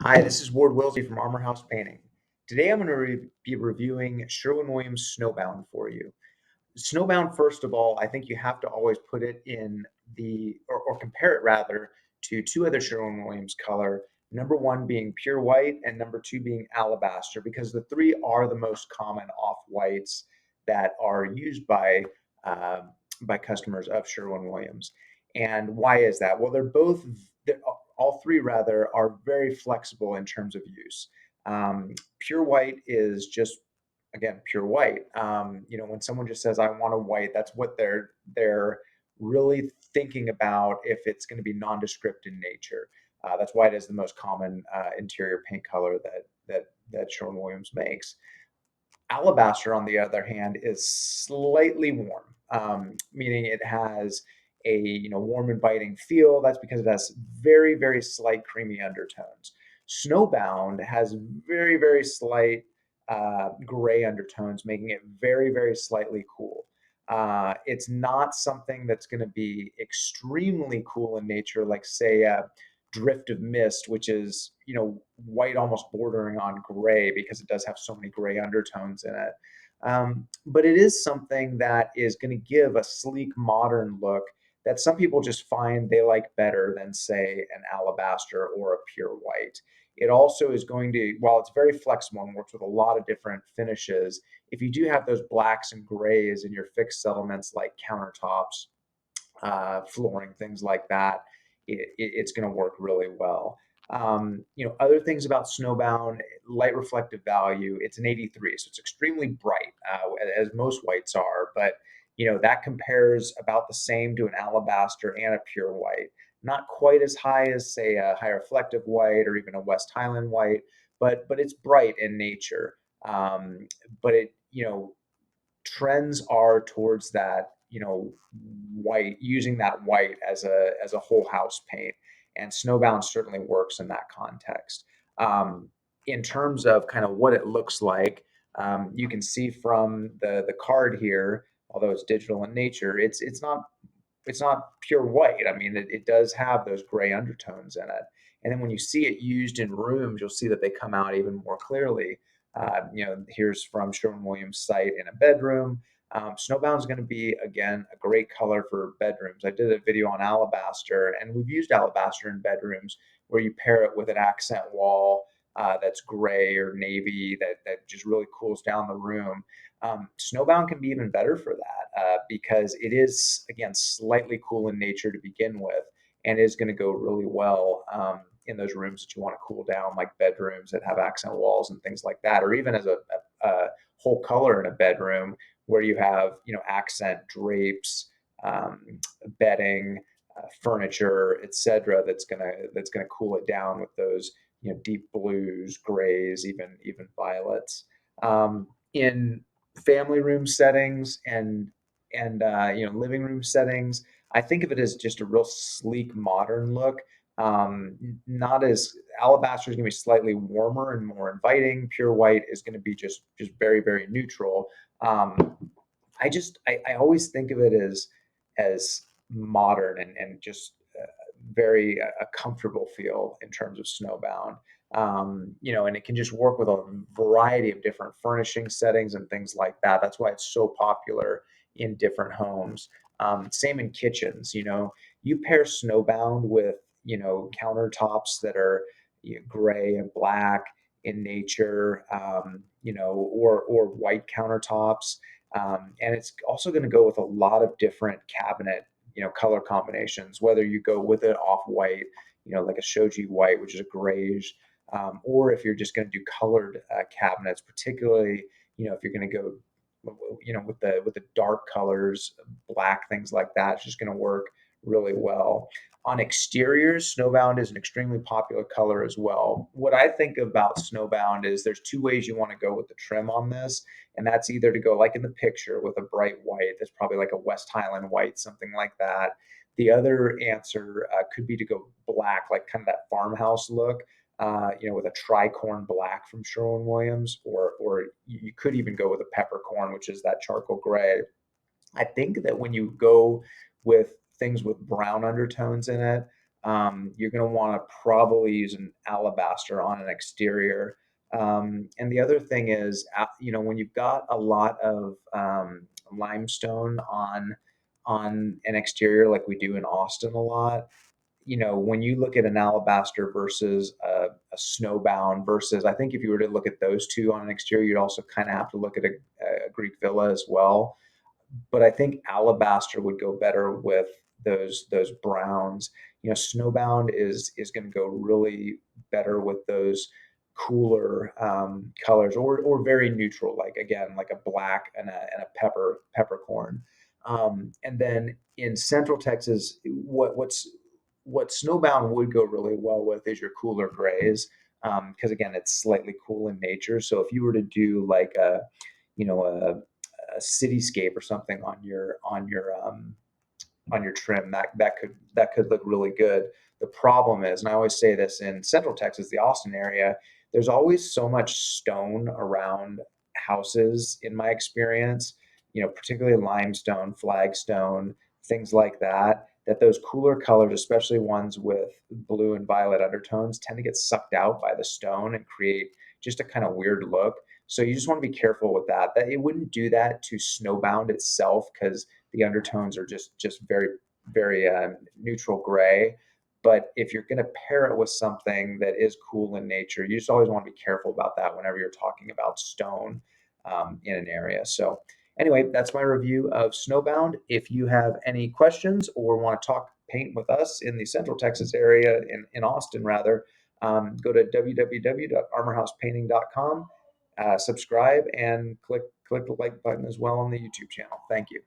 Hi, this is Ward Wilsey from Armor House Painting. Today I'm going to be reviewing Sherwin-Williams Snowbound for you. Snowbound, first of all, I think you have to always put it in or compare it rather, to two other Sherwin-Williams color, number one being pure white and number two being alabaster, because the three are the most common off-whites that are used uh, by customers of Sherwin-Williams. And why is that? Well, they're, all three rather, are very flexible in terms of use. Pure white is just again pure white. When someone just says I want a white, that's what they're really thinking about if it's going to be nondescript in nature. That's why it is the most common interior paint color that Sherwin-Williams makes. Alabaster, on the other hand, is slightly warm, meaning it has a warm, inviting feel. That's because it has very, very slight creamy undertones. Snowbound has very, very slight gray undertones, making it very, very slightly cool. It's not something that's going to be extremely cool in nature, like say drift of mist, which is white almost bordering on gray because it does have so many gray undertones in it. But it is something that is going to give a sleek, modern look that some people just find they like better than, say, an alabaster or a pure white. It also is going to, while it's very flexible and works with a lot of different finishes, if you do have those blacks and grays in your fixed settlements like countertops, flooring, things like that, it's going to work really well. Other things about Snowbound: light reflective value. It's an 83, so it's extremely bright, as most whites are. But that compares about the same to an alabaster and a pure white. Not quite as high as, say, a high reflective white or even a West Highland white, but it's bright in nature. But it trends are towards that white, using that white as a whole house paint, and Snowbound certainly works in that context. In terms of kind of what it looks like, you can see from the card here, although it's digital in nature, it's not pure white. I mean, it does have those gray undertones in it. And then when you see it used in rooms, you'll see that they come out even more clearly. Here's from Sherwin-Williams' site in a bedroom. Snowbound is going to be, again, a great color for bedrooms. I did a video on alabaster, and we've used alabaster in bedrooms where you pair it with an accent wall that's gray or navy that just really cools down the room. Snowbound can be even better for that because it is, again, slightly cool in nature to begin with, and is going to go really well in those rooms that you want to cool down, like bedrooms that have accent walls and things like that, or even as a whole color in a bedroom where you have accent drapes, bedding, furniture, etc. That's gonna cool it down with those deep blues, grays, even violets. In family room settings and living room settings, I think of it as just a real sleek, modern look. Not as Alabaster is going to be slightly warmer and more inviting. Pure white is going to be just very, very neutral. I always think of it as modern and just very a comfortable feel in terms of Snowbound. And it can just work with a variety of different furnishing settings and things like that. That's why it's so popular in different homes. Same in kitchens. You pair Snowbound with countertops that are gray and black in nature, or white countertops. And it's also going to go with a lot of different cabinet, color combinations, whether you go with it off white, like a shoji white, which is a grayish, or if you're just going to do colored cabinets, particularly, if you're going to go, with the dark colors, black, things like that, it's just going to work really well. On exteriors, Snowbound is an extremely popular color as well. What I think about Snowbound is there's two ways you want to go with the trim on this, and that's either to go like in the picture with a bright white, that's probably like a West Highland white, something like that. The other answer could be to go black, like kind of that farmhouse look, with a tricorn black from Sherwin-Williams, or you could even go with a peppercorn, which is that charcoal gray. I think that when you go with things with brown undertones in it, you're going to want to probably use an alabaster on an exterior. And the other thing is, when you've got a lot of limestone on an exterior like we do in Austin a lot, when you look at an alabaster versus a snowbound versus, I think if you were to look at those two on an exterior, you'd also kind of have to look at a Greek villa as well. But I think alabaster would go better with those browns. Snowbound is going to go really better with those cooler colors, or very neutral, like again, like a black and a peppercorn. And then in Central Texas, what Snowbound would go really well with is your cooler grays, because again, it's slightly cool in nature. So if you were to do like you know a cityscape or something on your trim, that could look really good. The problem is, and I always say this, in Central Texas, the Austin area, there's always so much stone around houses in my experience, particularly limestone, flagstone, things like that, that those cooler colors, especially ones with blue and violet undertones, tend to get sucked out by the stone and create just a kind of weird look. So you just want to be careful with that. That it wouldn't do that to Snowbound itself, because the undertones are just very very neutral gray. But if you're going to pair it with something that is cool in nature, you just always want to be careful about that whenever you're talking about stone in an area. So anyway, that's my review of Snowbound. If you have any questions or want to talk paint with us in the Central Texas area, in Austin rather, go to www.armorhousepainting.com, subscribe, and click the like button as well on the YouTube channel. Thank you.